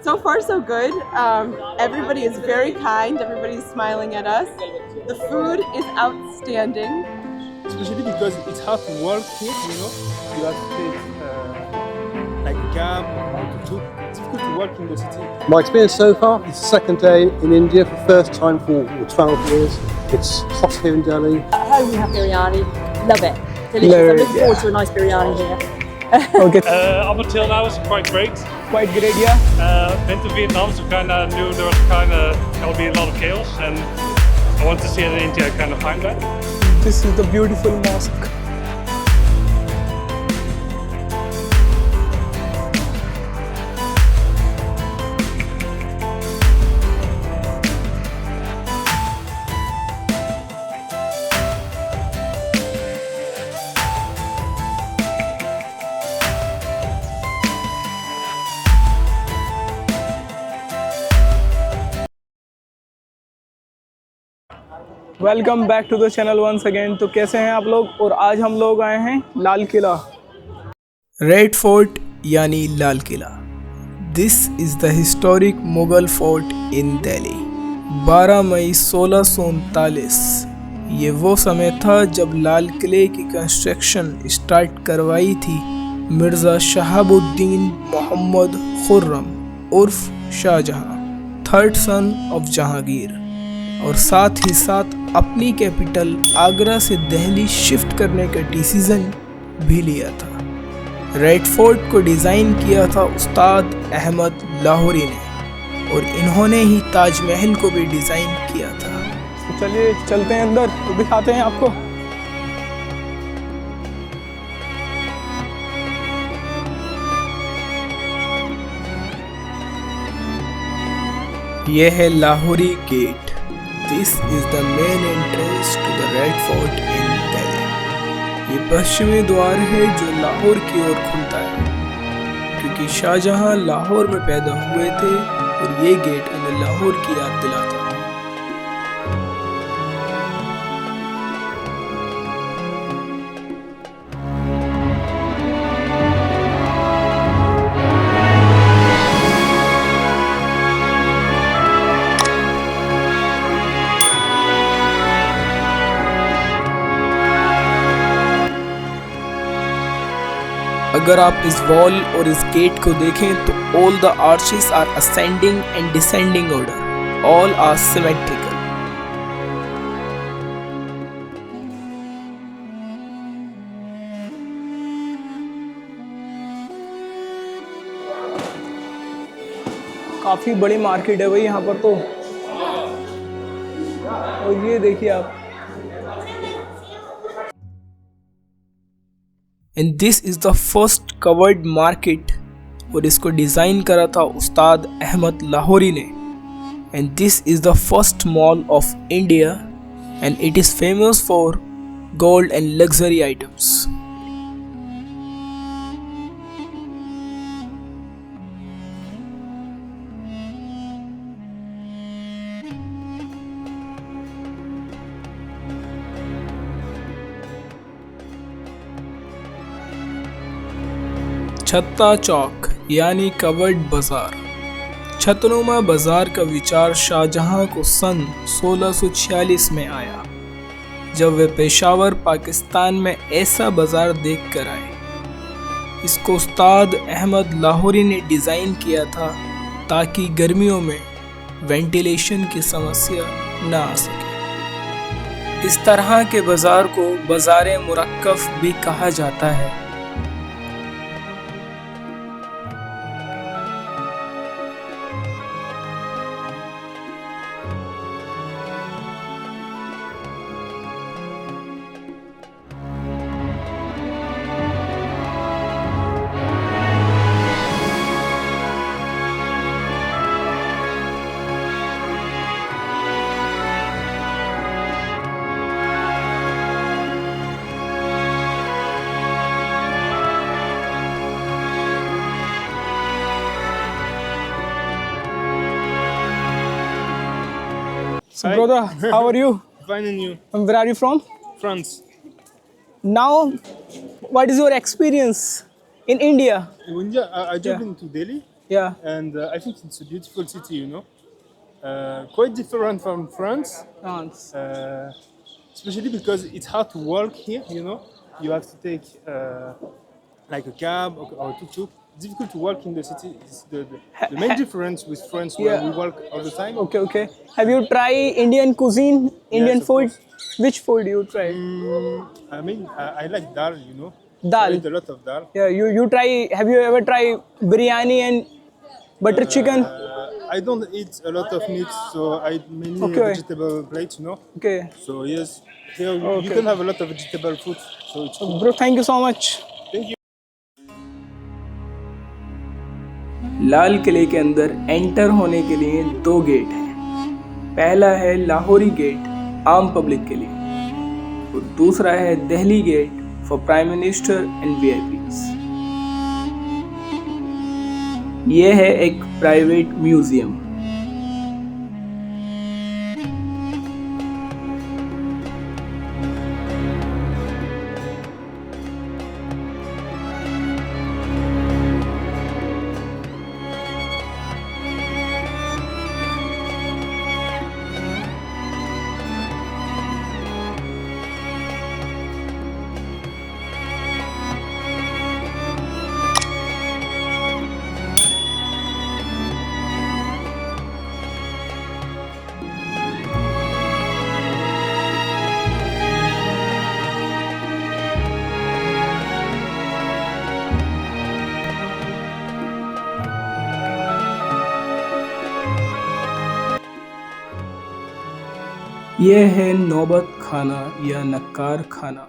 So far, so good. Everybody is very kind. Everybody is smiling at us. The food is outstanding. Especially because it's hard to work here, you have to take like a cab or tuk-tuk. It's difficult to work in the city. My experience so far is the second day in India for the first time for 12 years. It's hot here in Delhi. At home we have biryani. Love it. Delicious. I'm looking forward to a nice biryani here. Okay. Up until now, it's quite great. Quite great, yeah. Been to Vietnam, so kind of knew there was gonna be a lot of chaos, and I want to see it in India. Kind of find that. This is the beautiful mosque. Welcome back to the channel once again. तो कैसे हैं आप लोग? और आज हम लोग आए हैं लाल किला, रेड फोर्ट यानी लाल किला। This is the historic Mughal fort in Delhi. 12 मई 1639 ये वो समय था जब लाल किले की कंस्ट्रक्शन स्टार्ट करवाई थी मिर्ज़ा शहाबुद्दीन मोहम्मद खुर्रम उर्फ Shahjahan, third son of Jahangir, और साथ ही साथ अपनी कैपिटल आगरा से दिल्ली शिफ्ट करने का डिसीज़न भी लिया था। रेड फोर्ट को डिज़ाइन किया था उस्ताद अहमद लाहौरी ने, और इन्होंने ही ताजमहल को भी डिज़ाइन किया था। तो चलिए चलते हैं अंदर, तो दिखाते हैं आपको। यह है Lahori gate. This is the main entrance to the Red Fort in Delhi. ये पश्चिमी द्वार है जो लाहौर की ओर खुलता है, क्योंकि शाहजहां लाहौर में पैदा हुए थे और ये गेट उन्हें लाहौर की याद दिलाता है। अगर आप इस वॉल और इस गेट को देखें तो all the arches are ascending and descending order, all are symmetrical. काफी बड़ी मार्केट है भाई यहाँ पर तो। और ये देखिए आप, and this is the first covered market, और इसको डिज़ाइन करा था उस्ताद अहमद लाहौरी ने। And this is the first mall of India, and it is famous for gold and luxury items. छत्ता चौक यानी कवर्ड बाज़ार। छतनुमा बाज़ार का विचार शाहजहां को सन 1646 में आया, जब वे पेशावर पाकिस्तान में ऐसा बाज़ार देख कर आए। इसको उस्ताद अहमद लाहौरी ने डिज़ाइन किया था ताकि गर्मियों में वेंटिलेशन की समस्या न आ सके। इस तरह के बाज़ार को बाज़ार मुरक्कब भी कहा जाता है। So, brother, how are you? Fine, and you? And where are you from? France. Now, what is your experience in India? In India, I just been to Delhi. Yeah. and I think it's a beautiful city. Quite different from France, France. especially because it's hard to walk here. You have to take like a cab or tuk-tuk. Difficult to walk in the city. It's the main difference with France, where Yeah. we walk all the time. Okay, okay. Have you tried Indian cuisine, Indian Yes, of food? course. Which food you try? I mean, I like dal. Dal. I eat a lot of dal. Yeah, you try. Have you ever tried biryani and butter chicken? I don't eat a lot of meat, so I eat mainly Okay. vegetable plates. Okay, So yes, here you Okay. can have a lot of vegetable food. So it's good. bro. Thank you so much. Thank you. लाल किले के अंदर enter होने के लिए 2 gate हैं। पहला है Lahori gate आम पब्लिक के लिए और दूसरा है Delhi get for prime minister and VIPs. यह है एक प्राइवेट म्यूजियम। यह है नौबत खाना या नक्कार खाना।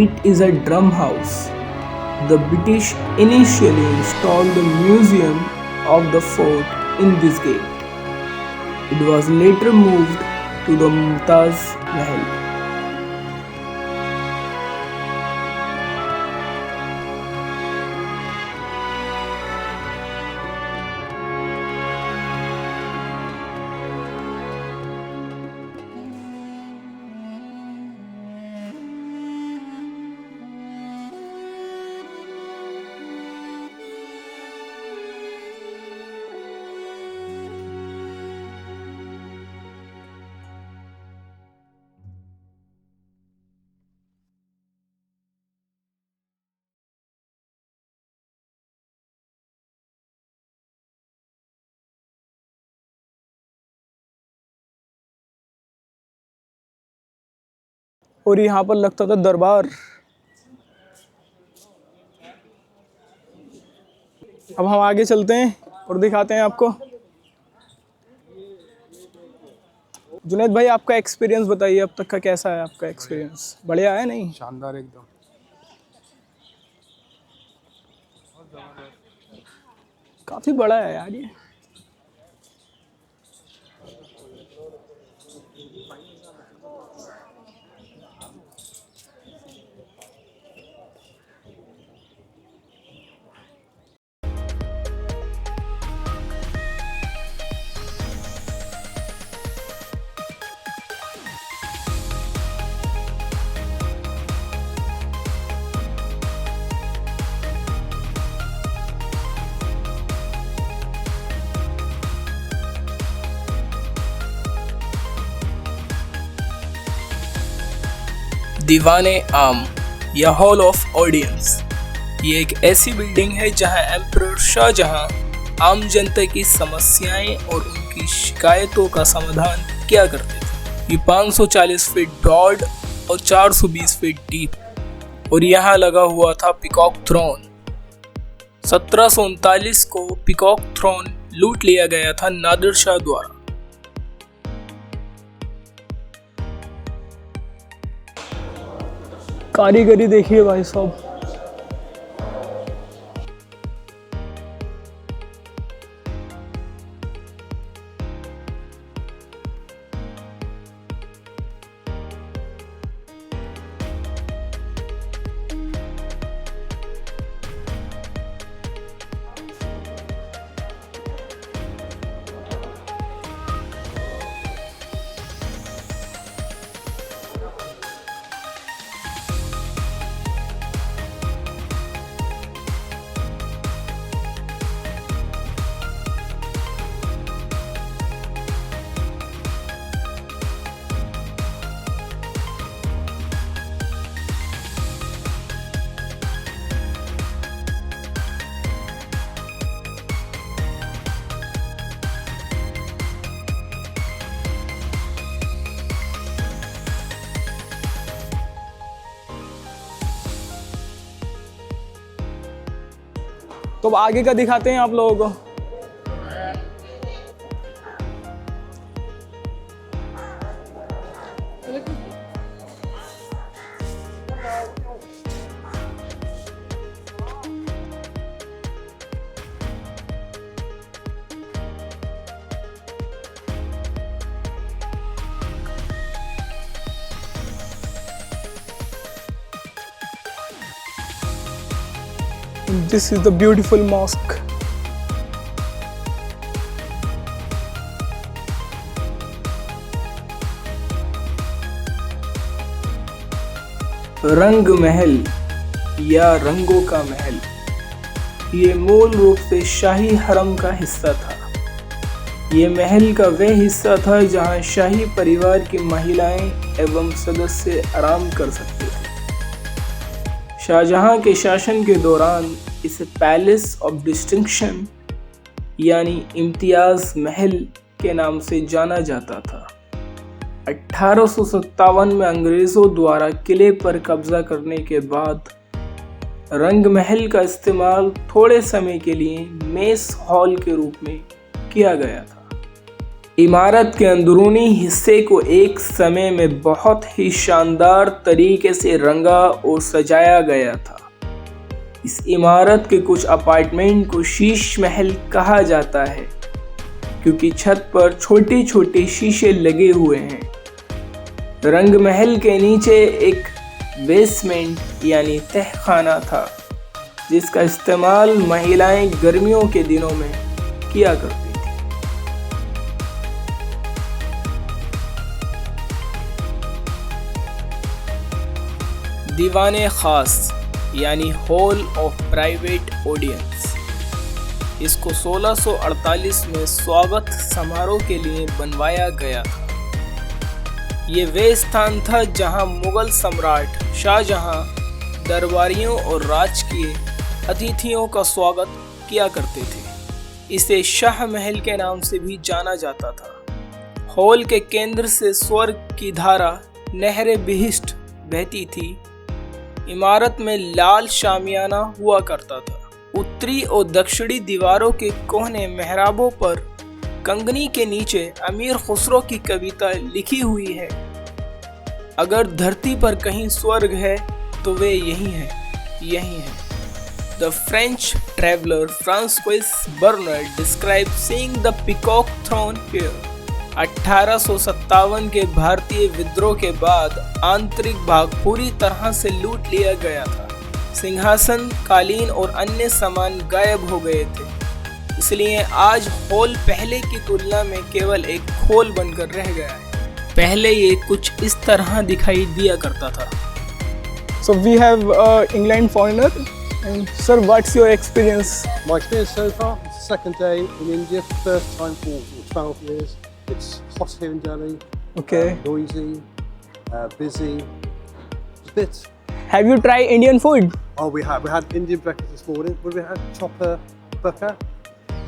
It is a drum house. The British initially installed the museum of the fort in this gate. It was later moved to the Mumtaz Mahal. और यहाँ पर लगता था दरबार। अब हम आगे चलते हैं और दिखाते हैं आपको। जुनैद भाई, आपका एक्सपीरियंस बताइए, अब तक का कैसा है आपका एक्सपीरियंस? बढ़िया है? नहीं, शानदार एकदम। काफ़ी बड़ा है यार ये। दीवाने आम या हॉल ऑफ ऑडियंस, ये एक ऐसी बिल्डिंग है जहां एम्परर शाहजहां आम जनता की समस्याएं और उनकी शिकायतों का समाधान किया करते थे। ये 540 फीट ब्रॉड और 420 फीट डीप और यहाँ लगा हुआ था पीकॉक थ्रोन। 1739 को पीकॉक थ्रोन लूट लिया गया था नादिर शाह द्वारा। कारीगरी देखिए भाई साहब। तो अब आगे का दिखाते हैं आप लोगों को। This is the beautiful mosque. रंग महल या रंगों का महल, ये मूल रूप से शाही हरम का हिस्सा था। ये महल का वह हिस्सा था जहां शाही परिवार की महिलाएं एवं सदस्य आराम कर सकते थे। शाहजहां के शासन के दौरान इसे पैलेस ऑफ डिस्टिंक्शन यानी इम्तियाज महल के नाम से जाना जाता था। 1857 में अंग्रेज़ों द्वारा किले पर कब्जा करने के बाद रंग महल का इस्तेमाल थोड़े समय के लिए मेस हॉल के रूप में किया गया था। इमारत के अंदरूनी हिस्से को एक समय में बहुत ही शानदार तरीके से रंगा और सजाया गया था। इस इमारत के कुछ अपार्टमेंट को शीश महल कहा जाता है क्योंकि छत पर छोटे छोटे शीशे लगे हुए हैं। रंग महल के नीचे एक बेसमेंट यानी तहखाना था जिसका इस्तेमाल महिलाएं गर्मियों के दिनों में किया करती थी। दीवाने खास यानी हॉल ऑफ प्राइवेट ऑडियंस, इसको 1648 में स्वागत समारोह के लिए बनवाया गया था। ये वे स्थान था जहां मुगल सम्राट शाहजहां दरबारियों और राजकीय अतिथियों का स्वागत किया करते थे। इसे शाह महल के नाम से भी जाना जाता था। हॉल के केंद्र से स्वर्ग की धारा नहर बिहिष्ट बहती थी। इमारत में लाल शामियाना हुआ करता था। उत्तरी और दक्षिणी दीवारों के कोने मेहराबों पर कंगनी के नीचे अमीर खुसरो की कविता लिखी हुई है। अगर धरती पर कहीं स्वर्ग है तो वे यही है, यही है। The French traveller Francois Bernier describe seeing the peacock throne here. 1857 के भारतीय विद्रोह के बाद आंतरिक भाग पूरी तरह से लूट लिया गया था। सिंहासन, कालीन और अन्य सामान गायब हो गए थे। इसलिए आज हॉल पहले की तुलना में केवल एक खोल बनकर रह गया है। पहले ये कुछ इस तरह दिखाई दिया करता था। So we have England foreigner. And sir, what's your experience? My experience so far, it's the second day in India, first time for 12 years. It's hot here in Delhi, Okay. Noisy, busy. It's a bit. Have you tried Indian food? Oh, we had Indian breakfast this morning. What did we have? Chopper burger,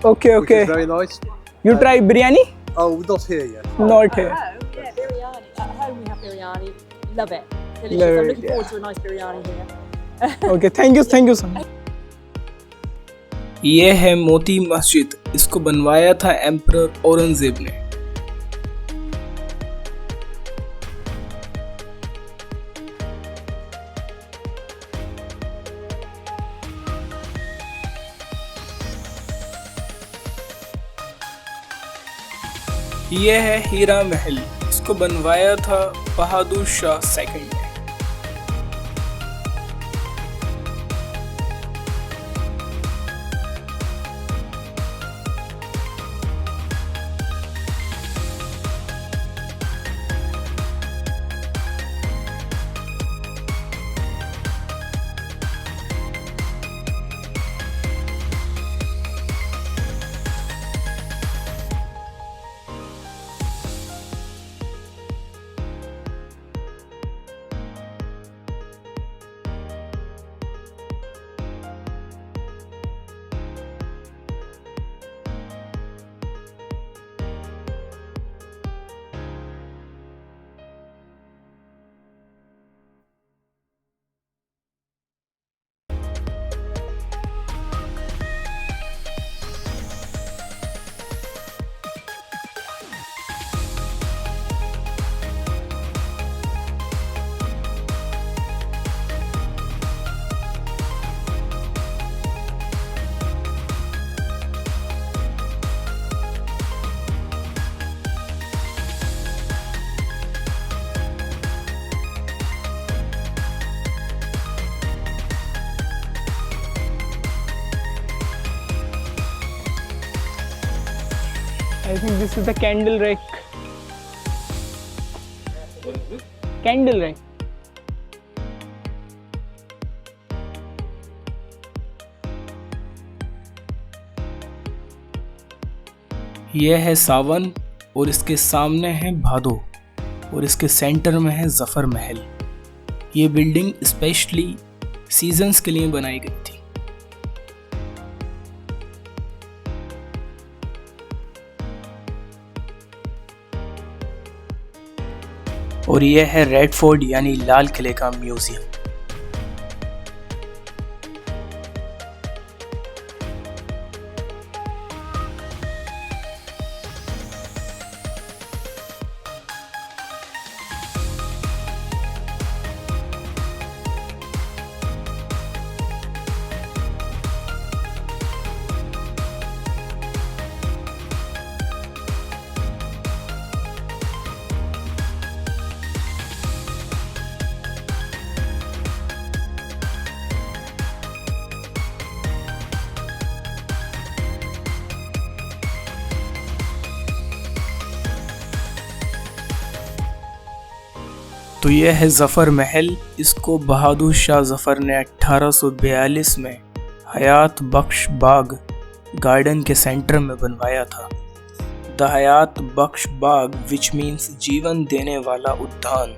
Okay, which okay. is very nice. You try biryani? Oh, not here yet. Not here. Yeah, biryani. At home we have biryani. Love it. Delicious. Love I'm it, looking forward to a nice biryani here. Okay, thank you so much. ये है मोती मस्जिद। इसको बनवाया था emperor Aurangzeb ने। यह है हीरा महल। इसको बनवाया था बहादुर शाह सेकंड ने। I think this is the candle rack. Candle rack. यह है सावन और इसके सामने है भादो और इसके सेंटर में है जफर महल। ये बिल्डिंग स्पेशली सीजन्स के लिए बनाई गई थी। और यह है रेड फोर्ट यानी लाल किले का म्यूजियम। तो यह है जफर महल। इसको बहादुर शाह जफर ने 1842 में हयात बख्श बाग गार्डन के सेंटर में बनवाया था। The Hayat Bakhsh Bagh which means जीवन देने वाला उद्यान,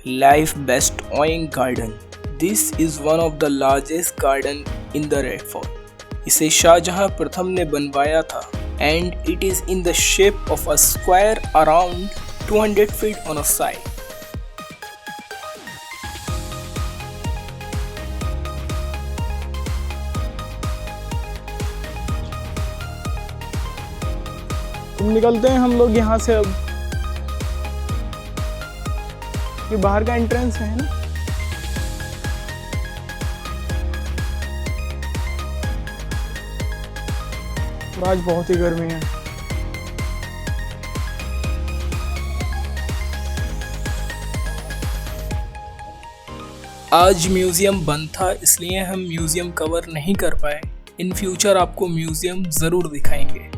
life best owing garden. This is one of the largest garden in the red fort. इसे शाहजहां प्रथम ने बनवाया था and it is in the shape of a square around 200 feet on a side. निकलते हैं हम लोग यहाँ से। अब ये बाहर का एंट्रेंस है ना। आज बहुत ही गर्मी है। आज म्यूजियम बंद था इसलिए हम म्यूजियम कवर नहीं कर पाए। इन फ्यूचर आपको म्यूजियम ज़रूर दिखाएंगे।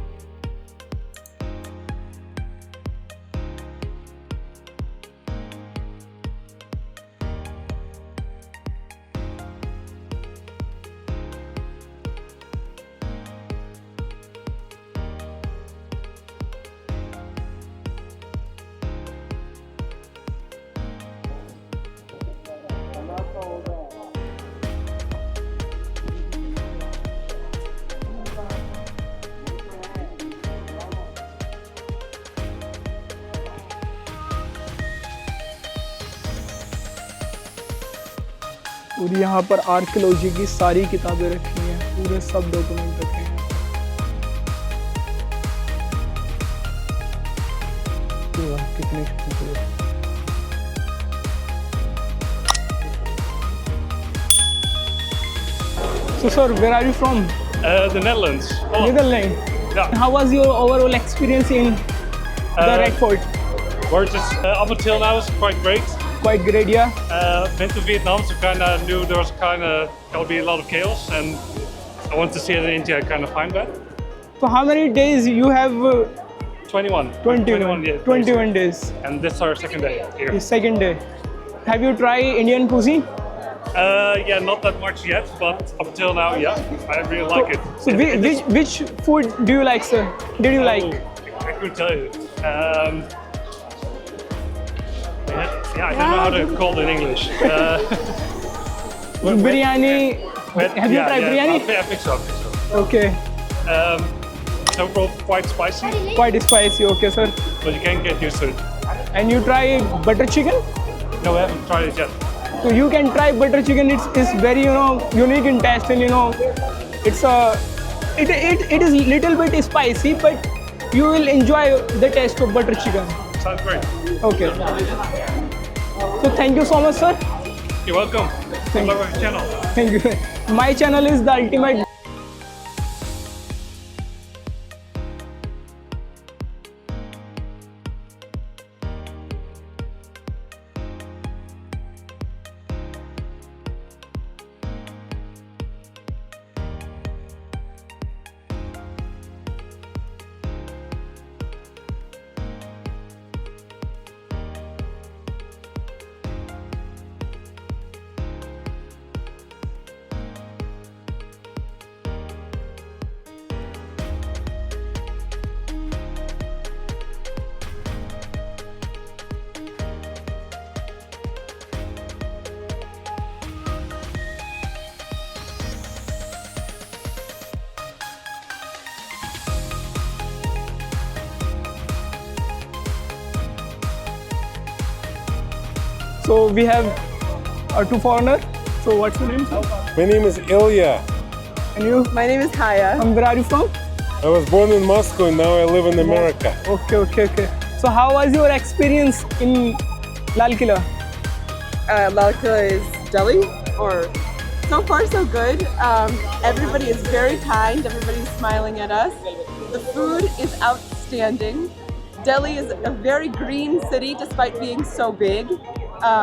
और यहाँ पर आर्कियोलॉजी की सारी किताबें रखी हैं, पूरे सब डॉक्यूमेंट रखे हैं। कितने So sir, where are you from? The Netherlands. Oh, Netherlands. yeah. How was your overall experience in the Red Fort? We're just up until now it's quite great. Quite great, yeah. Been to Vietnam, so kind of knew there was kind of gonna be a lot of chaos, and I wanted to see it in India. I kind of find that. So how many days you have? 21. 21. Yeah, 21 days. And this is our second day here. The second day. Have you tried Indian cuisine? Yeah, not that much yet, but up till now, yeah, I really like it. So which food do you like, sir? Did you like? I couldn't tell you. Yeah, I don't know how to call it in English. Biryani. Have you tried biryani? I think so. Okay. So overall quite spicy, Quite spicy. Okay, sir. but you can get used to it. And you try butter chicken? No, I haven't tried it yet. So you can try butter chicken. It's very unique in taste, and it's it is little bit spicy, but you will enjoy the taste of butter chicken. Sounds great. Okay. So thank you so much, sir. You're welcome. Thank Love our channel. Thank you. My channel is The Ultimate. So we have two foreigners. So what's your name, sir? My name is Ilya. And you? My name is Haya. Where are you from? I was born in Moscow and now I live in America. Okay. So how was your experience in Lal Killa? Lal Killa is Delhi, or so far so good. Everybody is very kind. Everybody's smiling at us. The food is outstanding. Delhi is a very green city despite being so big.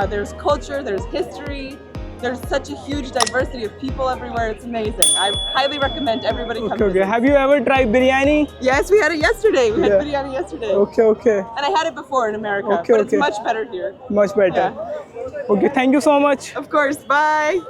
There's culture, there's history. There's such a huge diversity of people everywhere. It's amazing. I highly recommend everybody come Okay. visit. Have you ever tried biryani? Yes, we had it yesterday. We had Yeah. biryani yesterday. Okay. And I had it before in America, Okay, but it's okay. much better here. Much better. Yeah. Okay, thank you so much. Of course. Bye.